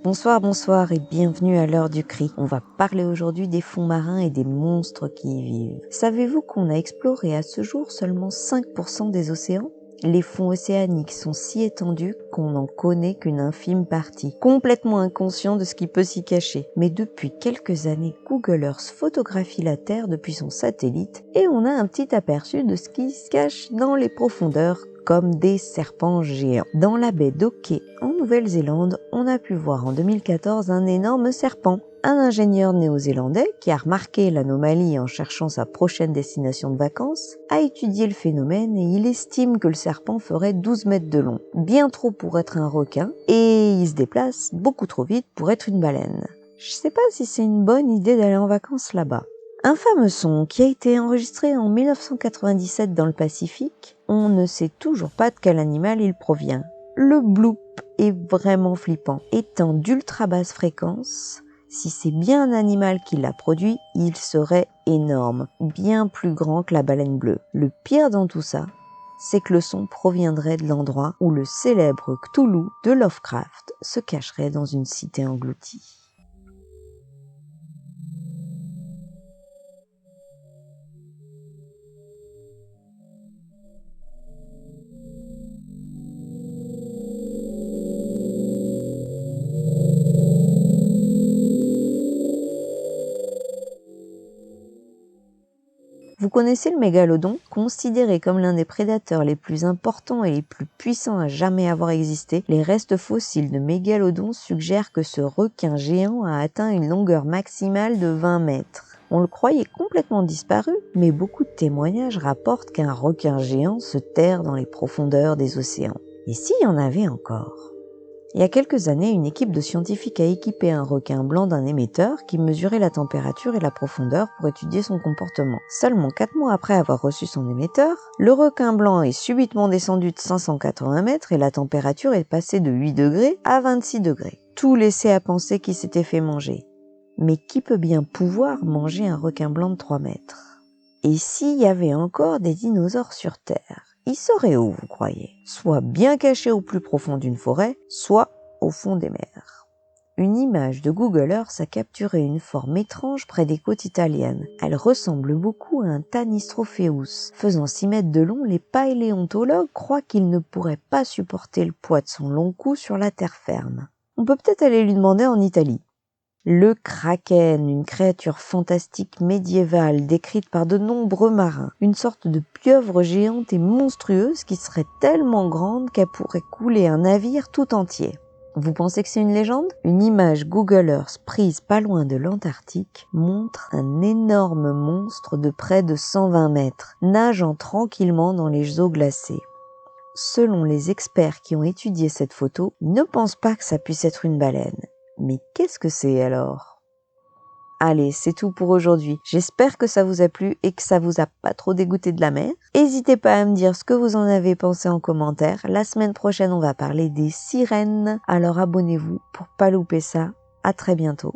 Bonsoir et bienvenue à l'heure du cri. On va parler aujourd'hui des fonds marins et des monstres qui y vivent. Savez-vous qu'on a exploré à ce jour seulement 5% des océans ? Les fonds océaniques sont si étendus qu'on n'en connaît qu'une infime partie, complètement inconscient de ce qui peut s'y cacher. Mais depuis quelques années, Google Earth photographie la Terre depuis son satellite et on a un petit aperçu de ce qui se cache dans les profondeurs comme des serpents géants. Dans la baie d'Hockey, en Nouvelle-Zélande, on a pu voir en 2014 un énorme serpent. Un ingénieur néo-zélandais, qui a remarqué l'anomalie en cherchant sa prochaine destination de vacances, a étudié le phénomène et il estime que le serpent ferait 12 mètres de long, bien trop pour être un requin, et il se déplace beaucoup trop vite pour être une baleine. Je sais pas si c'est une bonne idée d'aller en vacances là-bas. Un fameux son qui a été enregistré en 1997 dans le Pacifique, on ne sait toujours pas de quel animal il provient. Le bloop est vraiment flippant. Étant d'ultra basse fréquence, si c'est bien un animal qui l'a produit, il serait énorme, bien plus grand que la baleine bleue. Le pire dans tout ça, c'est que le son proviendrait de l'endroit où le célèbre Cthulhu de Lovecraft se cacherait dans une cité engloutie. Vous connaissez le mégalodon, considéré comme l'un des prédateurs les plus importants et les plus puissants à jamais avoir existé. Les restes fossiles de mégalodon suggèrent que ce requin géant a atteint une longueur maximale de 20 mètres. On le croyait complètement disparu, mais beaucoup de témoignages rapportent qu'un requin géant se terre dans les profondeurs des océans. Et s'il y en avait encore ? Il y a quelques années, une équipe de scientifiques a équipé un requin blanc d'un émetteur qui mesurait la température et la profondeur pour étudier son comportement. Seulement 4 mois après avoir reçu son émetteur, le requin blanc est subitement descendu de 580 mètres et la température est passée de 8 degrés à 26 degrés. Tout laissait à penser qu'il s'était fait manger. Mais qui peut bien pouvoir manger un requin blanc de 3 mètres ? Et s'il y avait encore des dinosaures sur Terre ? Il serait où, vous croyez ? Soit bien caché au plus profond d'une forêt, soit au fond des mers. Une image de Google Earth a capturé une forme étrange près des côtes italiennes. Elle ressemble beaucoup à un Tanystropheus. Faisant 6 mètres de long, les paléontologues croient qu'il ne pourrait pas supporter le poids de son long cou sur la terre ferme. On peut peut-être aller lui demander en Italie. Le kraken, une créature fantastique médiévale décrite par de nombreux marins, une sorte de pieuvre géante et monstrueuse qui serait tellement grande qu'elle pourrait couler un navire tout entier. Vous pensez que c'est une légende ? Une image Google Earth prise pas loin de l'Antarctique montre un énorme monstre de près de 120 mètres, nageant tranquillement dans les eaux glacées. Selon les experts qui ont étudié cette photo, ils ne pensent pas que ça puisse être une baleine. Mais qu'est-ce que c'est alors ? Allez, c'est tout pour aujourd'hui. J'espère que ça vous a plu et que ça vous a pas trop dégoûté de la mer. N'hésitez pas à me dire ce que vous en avez pensé en commentaire. La semaine prochaine, on va parler des sirènes. Alors abonnez-vous pour pas louper ça. À très bientôt.